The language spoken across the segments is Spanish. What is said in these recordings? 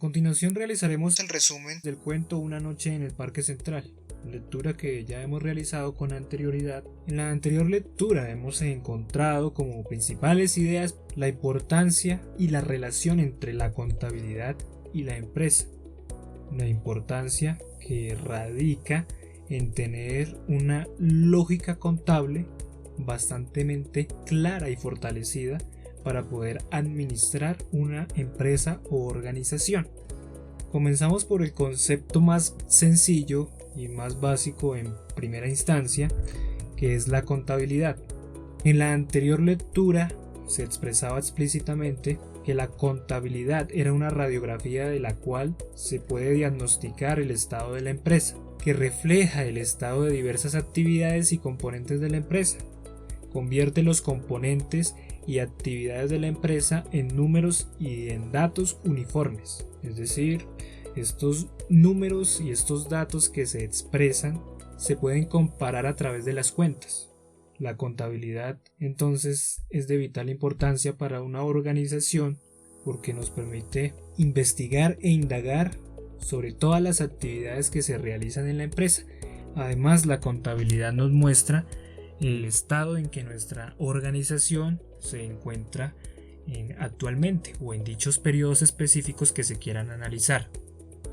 continuación realizaremos el resumen del cuento Una noche en el Parque Central, lectura que ya hemos realizado con anterioridad. En la anterior lectura hemos encontrado como principales ideas la importancia y la relación entre la contabilidad y la empresa. La importancia que radica en tener una lógica contable bastante clara y fortalecida para poder administrar una empresa o organización. Comenzamos por el concepto más sencillo y más básico en primera instancia, que es la contabilidad. En la anterior lectura se expresaba explícitamente que la contabilidad era una radiografía de la cual se puede diagnosticar el estado de la empresa, que refleja el estado de diversas actividades y componentes de la empresa. Convierte los componentes y actividades de la empresa en números y en datos uniformes, es decir, estos números y estos datos que se expresan se pueden comparar a través de las cuentas. La contabilidad entonces es de vital importancia para una organización porque nos permite investigar e indagar sobre todas las actividades que se realizan en la empresa. Además, la contabilidad nos muestra el estado en que nuestra organización se encuentra actualmente o en dichos periodos específicos que se quieran analizar.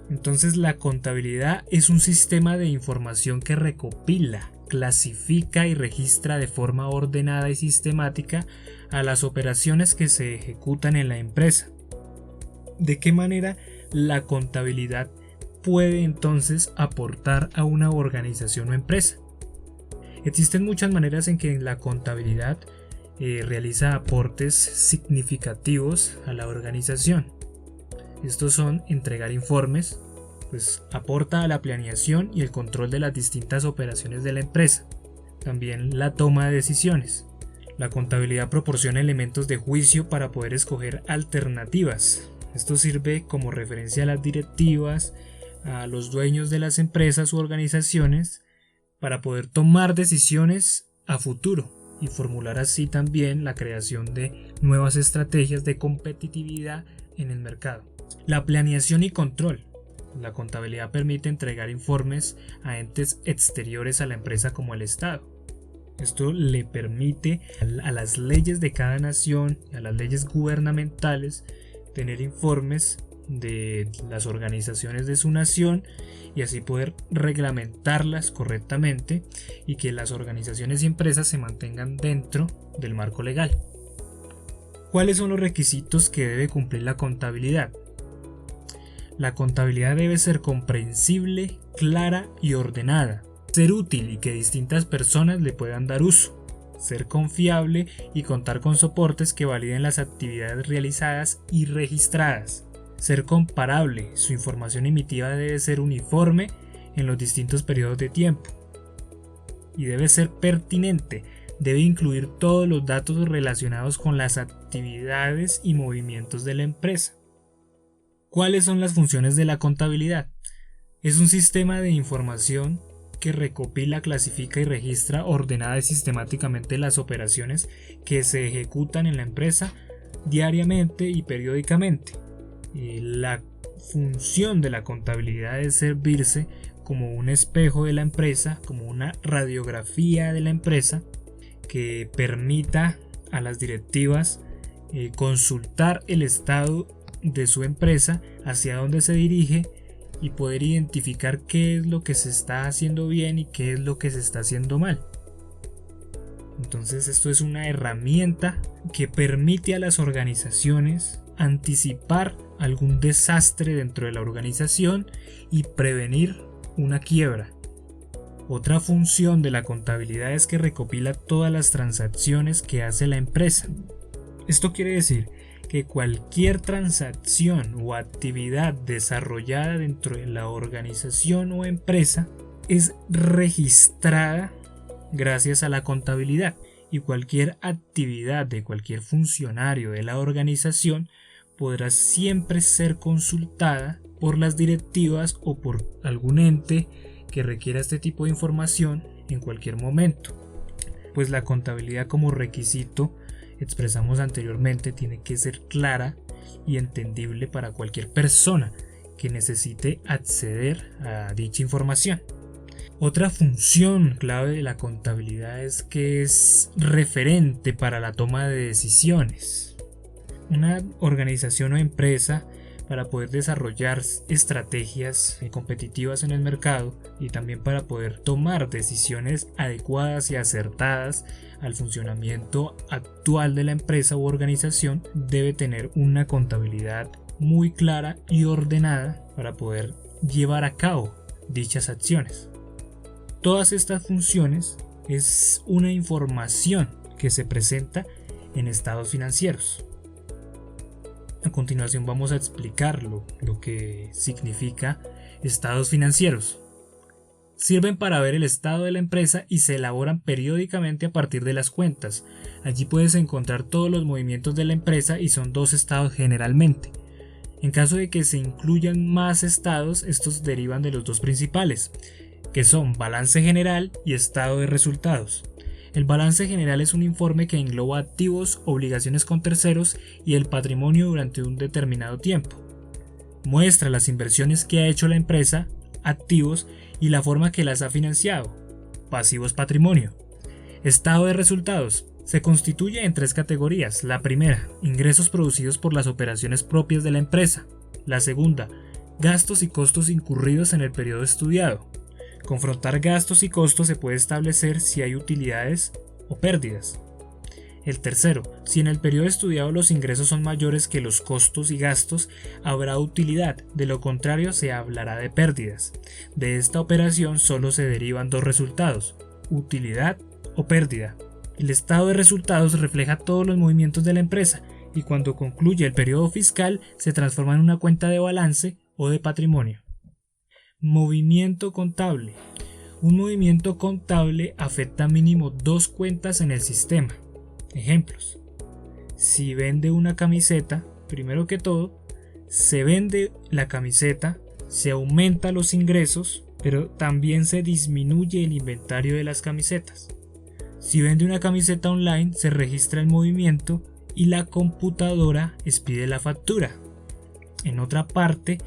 Entonces, la contabilidad es un sistema de información que recopila, clasifica y registra de forma ordenada y sistemática a las operaciones que se ejecutan en la empresa. ¿De qué manera la contabilidad puede entonces aportar a una organización o empresa? Existen muchas maneras en que la contabilidad realiza aportes significativos a la organización. Estos son entregar informes, pues aporta a la planeación y el control de las distintas operaciones de la empresa. También la toma de decisiones. La contabilidad proporciona elementos de juicio para poder escoger alternativas. Esto sirve como referencia a las directivas, a los dueños de las empresas u organizaciones, para poder tomar decisiones a futuro y formular así también la creación de nuevas estrategias de competitividad en el mercado. La planeación y control. La contabilidad permite entregar informes a entes exteriores a la empresa como el Estado. Esto le permite a las leyes de cada nación y a las leyes gubernamentales tener informes de las organizaciones de su nación y así poder reglamentarlas correctamente y que las organizaciones y empresas se mantengan dentro del marco legal. ¿Cuáles son los requisitos que debe cumplir la contabilidad? La contabilidad debe ser comprensible, clara y ordenada, ser útil y que distintas personas le puedan dar uso, ser confiable y contar con soportes que validen las actividades realizadas y registradas. Ser comparable, su información emitida debe ser uniforme en los distintos periodos de tiempo. Y debe ser pertinente, debe incluir todos los datos relacionados con las actividades y movimientos de la empresa. ¿Cuáles son las funciones de la contabilidad? Es un sistema de información que recopila, clasifica y registra ordenada y sistemáticamente las operaciones que se ejecutan en la empresa diariamente y periódicamente. La función de la contabilidad es servirse como un espejo de la empresa, como una radiografía de la empresa que permita a las directivas consultar el estado de su empresa, hacia dónde se dirige y poder identificar qué es lo que se está haciendo bien y qué es lo que se está haciendo mal. Entonces esto es una herramienta que permite a las organizaciones anticipar algún desastre dentro de la organización y prevenir una quiebra. Otra función de la contabilidad es que recopila todas las transacciones que hace la empresa. Esto quiere decir que cualquier transacción o actividad desarrollada dentro de la organización o empresa es registrada gracias a la contabilidad, y cualquier actividad de cualquier funcionario de la organización podrá siempre ser consultada por las directivas o por algún ente que requiera este tipo de información en cualquier momento. Pues la contabilidad, como requisito expresamos anteriormente, tiene que ser clara y entendible para cualquier persona que necesite acceder a dicha información. Otra función clave de la contabilidad es que es referente para la toma de decisiones. Una organización o empresa, para poder desarrollar estrategias competitivas en el mercado y también para poder tomar decisiones adecuadas y acertadas al funcionamiento actual de la empresa u organización, debe tener una contabilidad muy clara y ordenada para poder llevar a cabo dichas acciones. Todas estas funciones es una información que se presenta en estados financieros. A continuación vamos a explicar lo que significa estados financieros. Sirven para ver el estado de la empresa y se elaboran periódicamente a partir de las cuentas. Allí puedes encontrar todos los movimientos de la empresa y son 2 estados generalmente. En caso de que se incluyan más estados, estos derivan de los 2 principales, que son balance general y estado de resultados. El balance general es un informe que engloba activos, obligaciones con terceros y el patrimonio durante un determinado tiempo. Muestra las inversiones que ha hecho la empresa, activos y la forma que las ha financiado. Pasivos, patrimonio. Estado de resultados. Se constituye en 3 categorías. La primera, ingresos producidos por las operaciones propias de la empresa. La segunda, gastos y costos incurridos en el periodo estudiado. Confrontar gastos y costos se puede establecer si hay utilidades o pérdidas. El tercero, si en el periodo estudiado los ingresos son mayores que los costos y gastos, habrá utilidad, de lo contrario se hablará de pérdidas. De esta operación solo se derivan 2 resultados, utilidad o pérdida. El estado de resultados refleja todos los movimientos de la empresa y cuando concluye el periodo fiscal se transforma en una cuenta de balance o de patrimonio. Movimiento contable. Un movimiento contable afecta mínimo 2 cuentas en el sistema. Ejemplos. Si vende una camiseta, primero que todo, se vende la camiseta, se aumenta los ingresos, pero también se disminuye el inventario de las camisetas. Si vende una camiseta online, se registra el movimiento y la computadora expide la factura. En otra parte,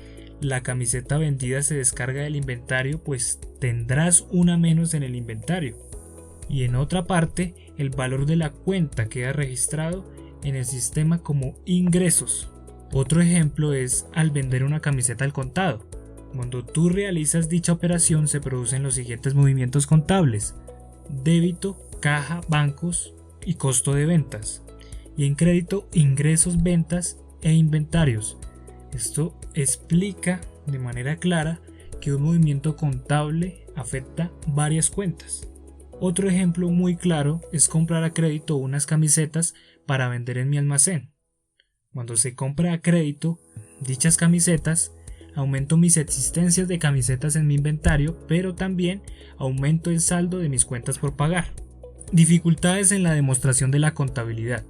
la camiseta vendida se descarga del inventario, pues tendrás una menos en el inventario. Y en otra parte, el valor de la cuenta queda registrado en el sistema como ingresos. Otro ejemplo es al vender una camiseta al contado. Cuando tú realizas dicha operación se producen los siguientes movimientos contables: débito, caja, bancos y costo de ventas. Y en crédito, ingresos, ventas e inventarios. Esto explica de manera clara que un movimiento contable afecta varias cuentas. Otro ejemplo muy claro es comprar a crédito unas camisetas para vender en mi almacén. Cuando se compra a crédito dichas camisetas, aumento mis existencias de camisetas en mi inventario, pero también aumento el saldo de mis cuentas por pagar. Dificultades en la demostración de la contabilidad.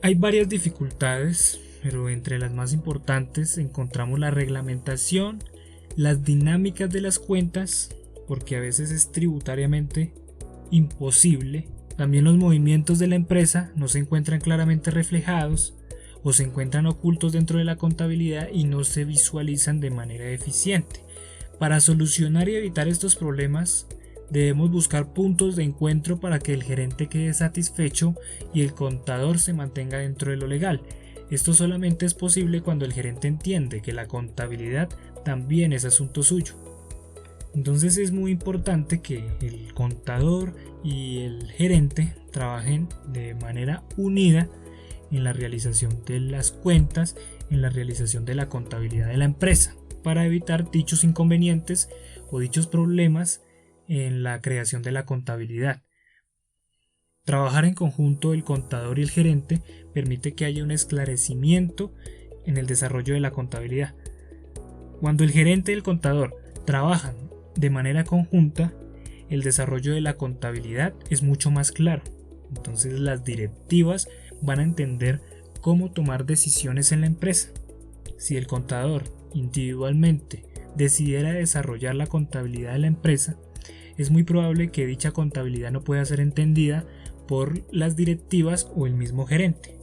Hay varias dificultades, pero entre las más importantes encontramos la reglamentación, las dinámicas de las cuentas, porque a veces es tributariamente imposible. También los movimientos de la empresa no se encuentran claramente reflejados o se encuentran ocultos dentro de la contabilidad y no se visualizan de manera eficiente. Para solucionar y evitar estos problemas, debemos buscar puntos de encuentro para que el gerente quede satisfecho y el contador se mantenga dentro de lo legal. Esto solamente es posible cuando el gerente entiende que la contabilidad también es asunto suyo. Entonces es muy importante que el contador y el gerente trabajen de manera unida en la realización de las cuentas, en la realización de la contabilidad de la empresa, para evitar dichos inconvenientes o dichos problemas en la creación de la contabilidad. Trabajar en conjunto el contador y el gerente permite que haya un esclarecimiento en el desarrollo de la contabilidad. Cuando el gerente y el contador trabajan de manera conjunta, el desarrollo de la contabilidad es mucho más claro. Entonces las directivas van a entender cómo tomar decisiones en la empresa. Si el contador individualmente decidiera desarrollar la contabilidad de la empresa, es muy probable que dicha contabilidad no pueda ser entendida por las directivas o el mismo gerente.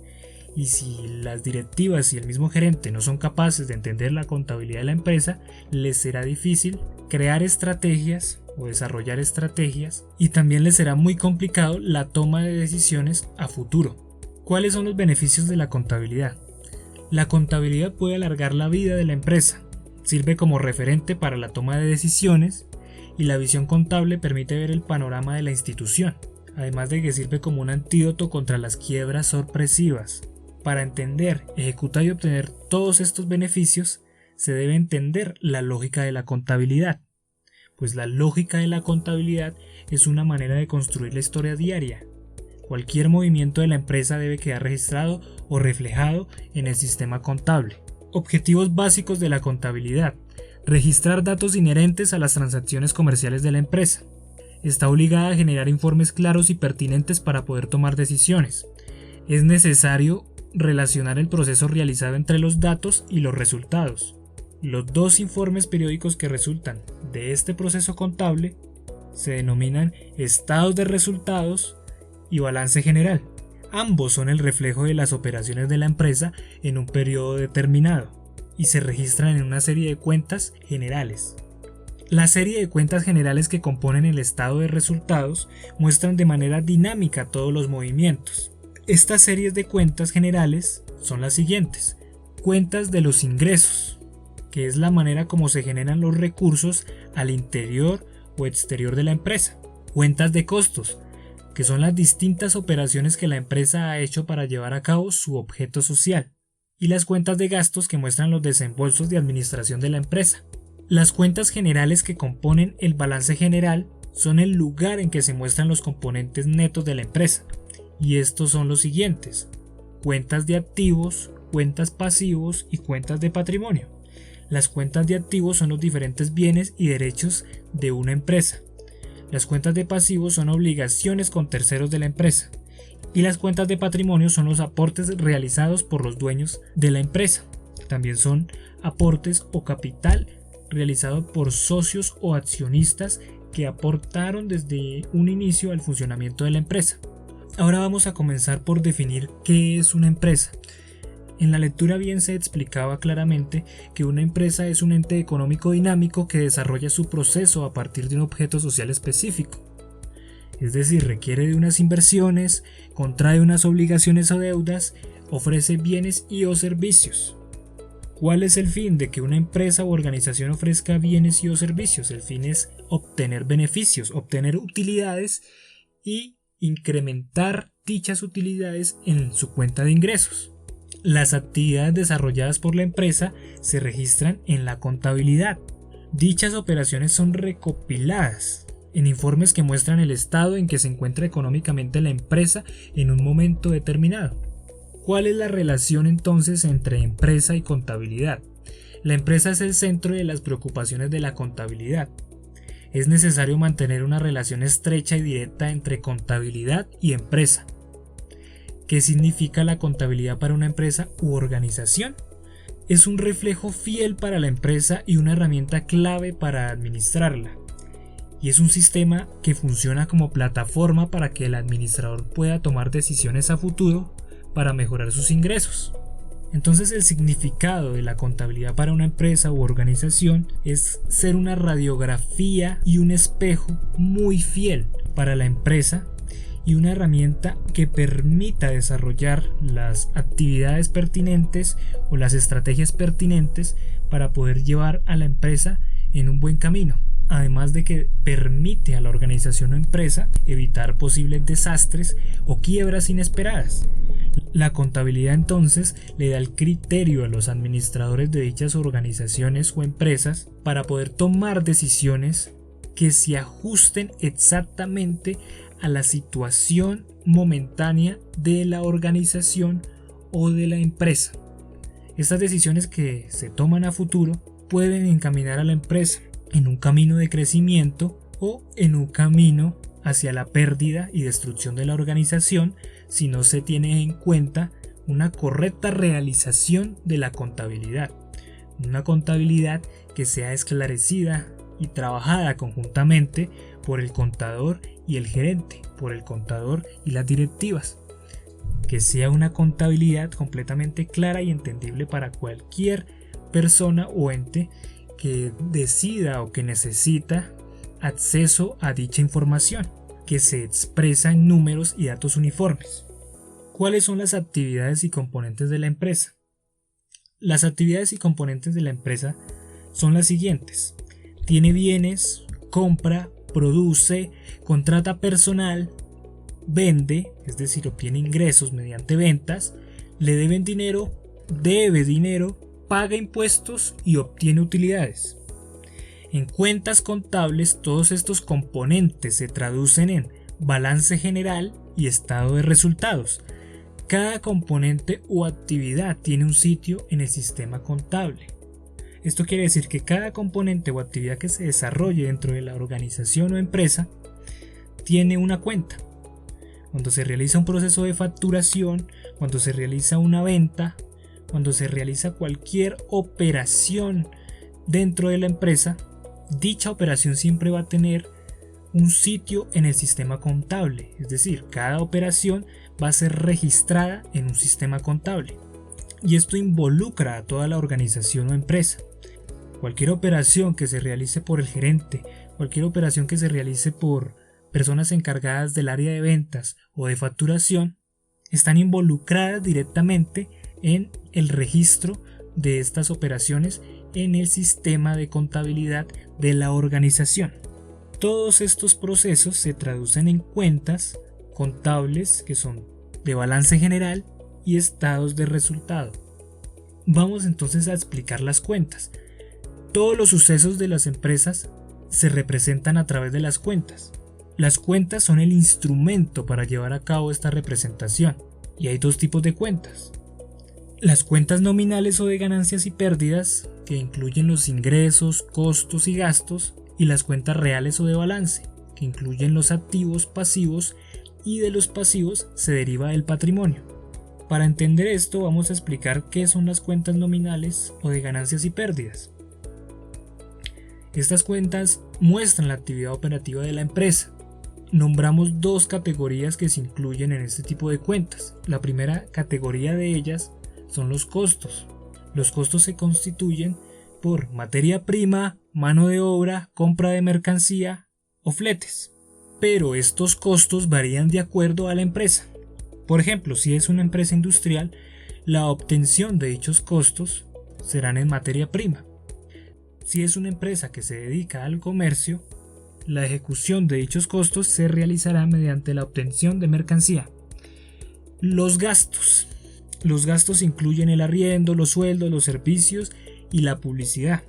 Y si las directivas y el mismo gerente no son capaces de entender la contabilidad de la empresa, les será difícil crear estrategias o desarrollar estrategias, y también les será muy complicado la toma de decisiones a futuro. ¿Cuáles son los beneficios de la contabilidad? La contabilidad puede alargar la vida de la empresa, sirve como referente para la toma de decisiones, y la visión contable permite ver el panorama de la institución, además de que sirve como un antídoto contra las quiebras sorpresivas. Para entender, ejecutar y obtener todos estos beneficios, se debe entender la lógica de la contabilidad, pues la lógica de la contabilidad es una manera de construir la historia diaria. Cualquier movimiento de la empresa debe quedar registrado o reflejado en el sistema contable. Objetivos básicos de la contabilidad: registrar datos inherentes a las transacciones comerciales de la empresa. Está obligada a generar informes claros y pertinentes para poder tomar decisiones. Es necesario relacionar el proceso realizado entre los datos y los resultados. Los dos informes periódicos que resultan de este proceso contable se denominan estados de resultados y balance general. Ambos son el reflejo de las operaciones de la empresa en un periodo determinado y se registran en una serie de cuentas generales. La serie de cuentas generales que componen el estado de resultados muestran de manera dinámica todos los movimientos. Estas series de cuentas generales son las siguientes: cuentas de los ingresos, que es la manera como se generan los recursos al interior o exterior de la empresa; cuentas de costos, que son las distintas operaciones que la empresa ha hecho para llevar a cabo su objeto social; y las cuentas de gastos, que muestran los desembolsos de administración de la empresa. Las cuentas generales que componen el balance general son el lugar en que se muestran los componentes netos de la empresa, y estos son los siguientes: cuentas de activos, cuentas pasivos y cuentas de patrimonio. Las cuentas de activos son los diferentes bienes y derechos de una empresa. Las cuentas de pasivos son obligaciones con terceros de la empresa. Y las cuentas de patrimonio son los aportes realizados por los dueños de la empresa. También son aportes o capital realizado por socios o accionistas que aportaron desde un inicio al funcionamiento de la empresa. Ahora vamos a comenzar por definir qué es una empresa. En la lectura bien se explicaba claramente que una empresa es un ente económico dinámico que desarrolla su proceso a partir de un objeto social específico. Es decir, requiere de unas inversiones, contrae unas obligaciones o deudas, ofrece bienes y o servicios. ¿Cuál es el fin de que una empresa o organización ofrezca bienes y o servicios? El fin es obtener beneficios, obtener utilidades y incrementar dichas utilidades en su cuenta de ingresos. Las actividades desarrolladas por la empresa se registran en la contabilidad. Dichas operaciones son recopiladas en informes que muestran el estado en que se encuentra económicamente la empresa en un momento determinado. ¿Cuál es la relación entonces entre empresa y contabilidad? La empresa es el centro de las preocupaciones de la contabilidad. Es necesario mantener una relación estrecha y directa entre contabilidad y empresa. ¿Qué significa la contabilidad para una empresa u organización? Es un reflejo fiel para la empresa y una herramienta clave para administrarla. Y es un sistema que funciona como plataforma para que el administrador pueda tomar decisiones a futuro para mejorar sus ingresos. Entonces, el significado de la contabilidad para una empresa u organización es ser una radiografía y un espejo muy fiel para la empresa y una herramienta que permita desarrollar las actividades pertinentes o las estrategias pertinentes para poder llevar a la empresa en un buen camino. Además de que permite a la organización o empresa evitar posibles desastres o quiebras inesperadas. La contabilidad entonces le da el criterio a los administradores de dichas organizaciones o empresas para poder tomar decisiones que se ajusten exactamente a la situación momentánea de la organización o de la empresa. Estas decisiones que se toman a futuro pueden encaminar a la empresa en un camino de crecimiento o en un camino hacia la pérdida y destrucción de la organización si no se tiene en cuenta una correcta realización de la contabilidad. Una contabilidad que sea esclarecida y trabajada conjuntamente por el contador y el gerente, por el contador y las directivas. que sea una contabilidad completamente clara y entendible para cualquier persona o ente que decida o que necesita acceso a dicha información, que se expresa en números y datos uniformes. ¿Cuáles son las actividades y componentes de la empresa? Las actividades y componentes de la empresa son las siguientes: tiene bienes, compra, produce, contrata personal, vende, es decir, obtiene ingresos mediante ventas, le deben dinero, debe dinero, paga impuestos y obtiene utilidades. En cuentas contables, todos estos componentes se traducen en balance general y estado de resultados. Cada componente o actividad tiene un sitio en el sistema contable. Esto quiere decir que cada componente o actividad que se desarrolle dentro de la organización o empresa tiene una cuenta. Cuando se realiza un proceso de facturación, cuando se realiza una venta, cuando se realiza cualquier operación dentro de la empresa, dicha operación siempre va a tener un sitio en el sistema contable, es decir, cada operación va a ser registrada en un sistema contable, y esto involucra a toda la organización o empresa. Cualquier operación que se realice por el gerente, cualquier operación que se realice por personas encargadas del área de ventas o de facturación, están involucradas directamente en el registro de estas operaciones en el sistema de contabilidad de la organización. Todos estos procesos se traducen en cuentas contables que son de balance general y estados de resultado. Vamos entonces a explicar las cuentas. Todos los sucesos de las empresas se representan a través de las cuentas. Las cuentas son el instrumento para llevar a cabo esta representación, y hay dos tipos de cuentas. Las cuentas nominales o de ganancias y pérdidas, que incluyen los ingresos, costos y gastos, y las cuentas reales o de balance, que incluyen los activos, pasivos, y de los pasivos se deriva el patrimonio. Para entender esto, vamos a explicar qué son las cuentas nominales o de ganancias y pérdidas. Estas cuentas muestran la actividad operativa de la empresa. Nombramos dos categorías que se incluyen en este tipo de cuentas. La primera categoría de ellas son los costos. Los costos se constituyen por materia prima, mano de obra, compra de mercancía o fletes. Pero estos costos varían de acuerdo a la empresa. Por ejemplo, si es una empresa industrial, la obtención de dichos costos serán en materia prima. Si es una empresa que se dedica al comercio, la ejecución de dichos costos se realizará mediante la obtención de mercancía. Los gastos. Los gastos incluyen el arriendo, los sueldos, los servicios y la publicidad.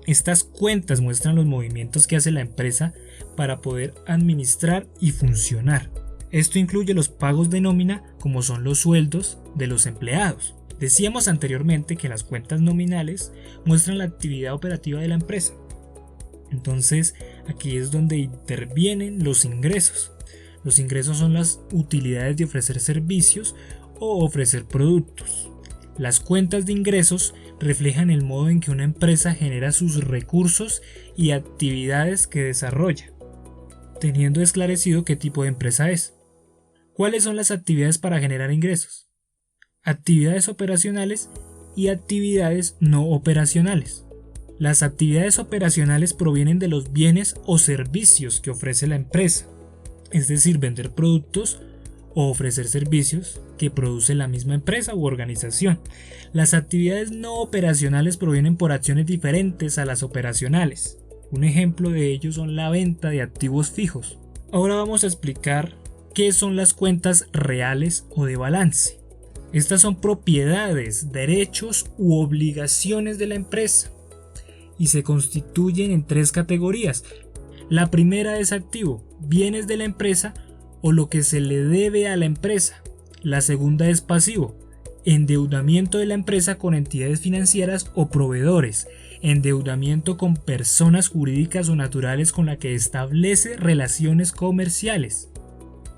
Estas cuentas muestran los movimientos que hace la empresa para poder administrar y funcionar. Esto incluye los pagos de nómina, como son los sueldos de los empleados. Decíamos anteriormente que las cuentas nominales muestran la actividad operativa de la empresa. Entonces, aquí es donde intervienen los ingresos. Los ingresos son las utilidades de ofrecer servicios o ofrecer productos. Las cuentas de ingresos reflejan el modo en que una empresa genera sus recursos y actividades que desarrolla, teniendo esclarecido qué tipo de empresa es. ¿Cuáles son las actividades para generar ingresos? Actividades operacionales y actividades no operacionales. Las actividades operacionales provienen de los bienes o servicios que ofrece la empresa, es decir, vender productos o ofrecer servicios que produce la misma empresa u organización. Las actividades no operacionales provienen por acciones diferentes a las operacionales. Un ejemplo de ello son la venta de activos fijos. Ahora vamos a explicar qué son las cuentas reales o de balance. Estas son propiedades, derechos u obligaciones de la empresa y se constituyen en tres categorías. La primera es activo, bienes de la empresa o lo que se le debe a la empresa. La segunda es pasivo, endeudamiento de la empresa con entidades financieras o proveedores, endeudamiento con personas jurídicas o naturales con la que establece relaciones comerciales.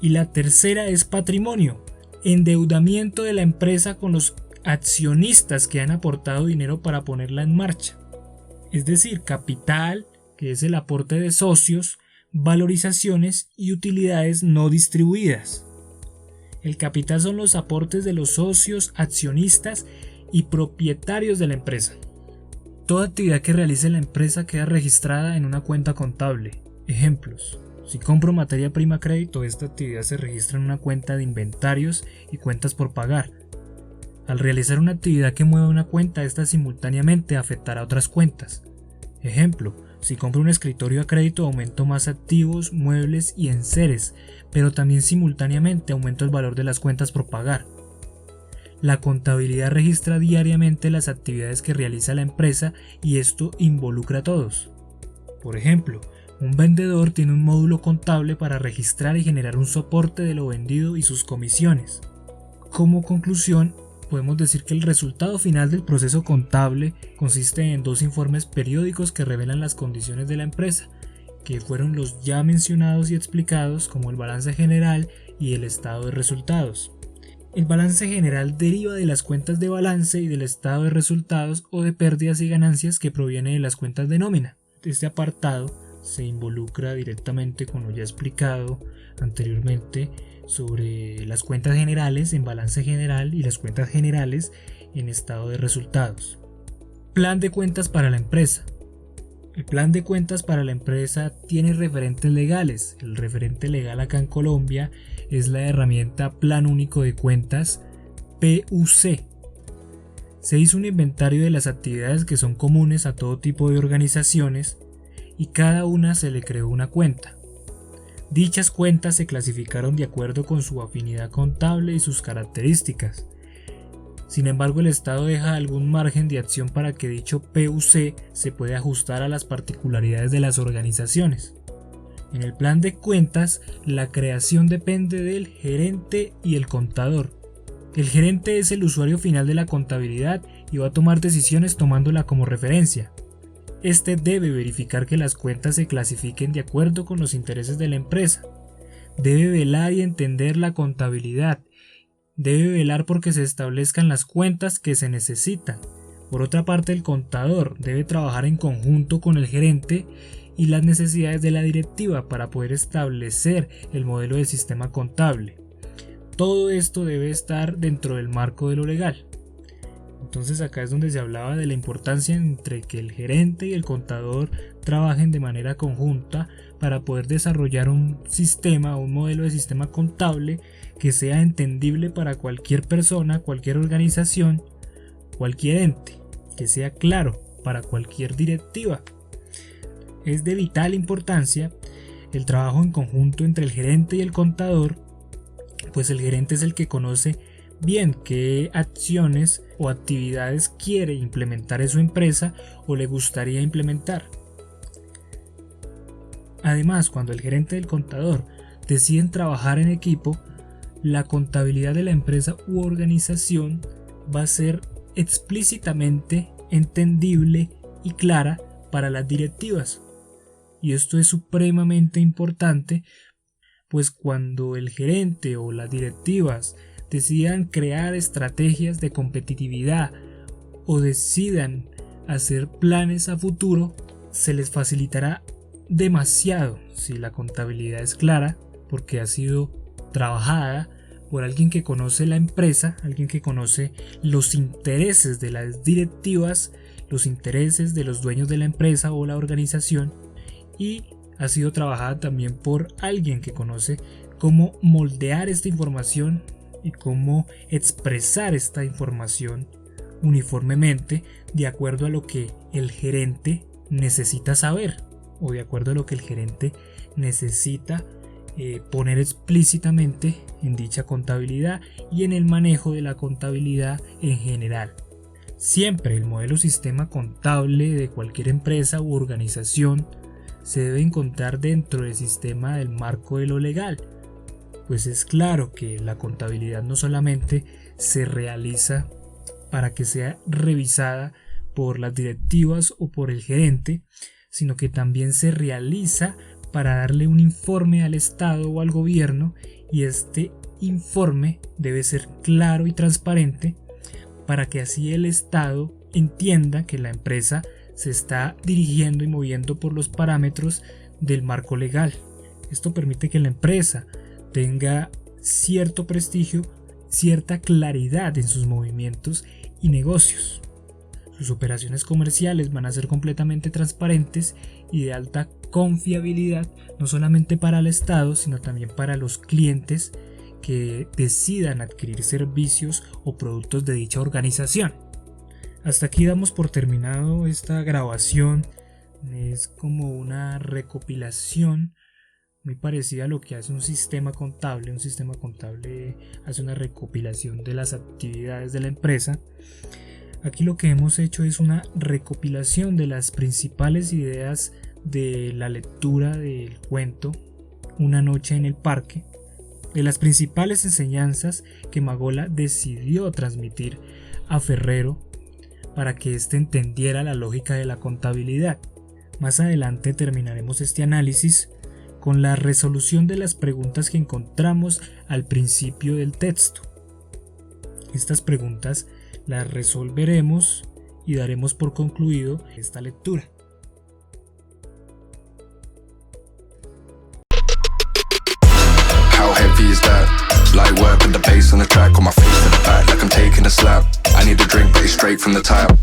Y la tercera es patrimonio, endeudamiento de la empresa con los accionistas que han aportado dinero para ponerla en marcha. Es decir, capital, que es el aporte de socios, valorizaciones y utilidades no distribuidas. El capital son los aportes de los socios, accionistas y propietarios de la empresa. Toda actividad que realice la empresa queda registrada en una cuenta contable. Ejemplos: si compro materia prima a crédito, esta actividad se registra en una cuenta de inventarios y cuentas por pagar. Al realizar una actividad que mueva una cuenta, esta simultáneamente afectará a otras cuentas. Ejemplo: si compro un escritorio a crédito, aumento más activos, muebles y enseres, pero también simultáneamente aumento el valor de las cuentas por pagar. La contabilidad registra diariamente las actividades que realiza la empresa y esto involucra a todos. Por ejemplo, un vendedor tiene un módulo contable para registrar y generar un soporte de lo vendido y sus comisiones. Como conclusión, podemos decir que el resultado final del proceso contable consiste en 2 informes periódicos que revelan las condiciones de la empresa, que fueron los ya mencionados y explicados como el balance general y el estado de resultados. El balance general deriva de las cuentas de balance y del estado de resultados o de pérdidas y ganancias que proviene de las cuentas de nómina. Este apartado se involucra directamente con lo ya explicado anteriormente sobre las cuentas generales en balance general y las cuentas generales en estado de resultados. Plan de cuentas para la empresa. El plan de cuentas para la empresa tiene referentes legales. El referente legal acá en Colombia es la herramienta Plan Único de Cuentas, PUC. Se hizo un inventario de las actividades que son comunes a todo tipo de organizaciones y cada una se le creó una cuenta. Dichas cuentas se clasificaron de acuerdo con su afinidad contable y sus características. Sin embargo, el Estado deja algún margen de acción para que dicho PUC se pueda ajustar a las particularidades de las organizaciones. En el plan de cuentas, la creación depende del gerente y el contador. El gerente es el usuario final de la contabilidad y va a tomar decisiones tomándola como referencia. Este debe verificar que las cuentas se clasifiquen de acuerdo con los intereses de la empresa. Debe velar y entender la contabilidad. Debe velar porque se establezcan las cuentas que se necesitan. Por otra parte, el contador debe trabajar en conjunto con el gerente y las necesidades de la directiva para poder establecer el modelo de sistema contable. Todo esto debe estar dentro del marco de lo legal. Entonces acá es donde se hablaba de la importancia entre que el gerente y el contador trabajen de manera conjunta para poder desarrollar un sistema, un modelo de sistema contable que sea entendible para cualquier persona, cualquier organización, cualquier ente, que sea claro para cualquier directiva. Es de vital importancia el trabajo en conjunto entre el gerente y el contador, pues el gerente es el que conoce bien qué acciones o actividades quiere implementar en su empresa o le gustaría implementar. Además, cuando el gerente y el contador deciden trabajar en equipo, la contabilidad de la empresa u organización va a ser explícitamente entendible y clara para las directivas. Y esto es supremamente importante, pues cuando el gerente o las directivas decidan crear estrategias de competitividad o decidan hacer planes a futuro, se les facilitará demasiado si la contabilidad es clara, porque ha sido trabajada por alguien que conoce la empresa, alguien que conoce los intereses de las directivas, los intereses de los dueños de la empresa o la organización, y ha sido trabajada también por alguien que conoce cómo moldear esta información y cómo expresar esta información uniformemente de acuerdo a lo que el gerente necesita saber o de acuerdo a lo que el gerente necesita poner explícitamente en dicha contabilidad y en el manejo de la contabilidad en general. Siempre el modelo sistema contable de cualquier empresa u organización se debe encontrar dentro del sistema del marco de lo legal, pues es claro que la contabilidad no solamente se realiza para que sea revisada por las directivas o por el gerente, sino que también se realiza para darle un informe al Estado o al gobierno, y este informe debe ser claro y transparente para que así el Estado entienda que la empresa se está dirigiendo y moviendo por los parámetros del marco legal. Esto permite que la empresa tenga cierto prestigio, cierta claridad en sus movimientos y negocios. Sus operaciones comerciales van a ser completamente transparentes y de alta confiabilidad, no solamente para el Estado, sino también para los clientes que decidan adquirir servicios o productos de dicha organización. Hasta aquí damos por terminado esta grabación. Es como una recopilación muy parecida a lo que hace un sistema contable. Un sistema contable hace una recopilación de las actividades de la empresa. Aquí lo que hemos hecho es una recopilación de las principales ideas de la lectura del cuento Una noche en el parque, de las principales enseñanzas que Magola decidió transmitir a Ferrero para que éste entendiera la lógica de la contabilidad. Más adelante terminaremos este análisis con la resolución de las preguntas que encontramos al principio del texto. Estas preguntas las resolveremos y daremos por concluido esta lectura. How heavy is that? Light work with the bass on the track, on my face to the back like I'm taking a slap. I need a drink but it's straight from the tap.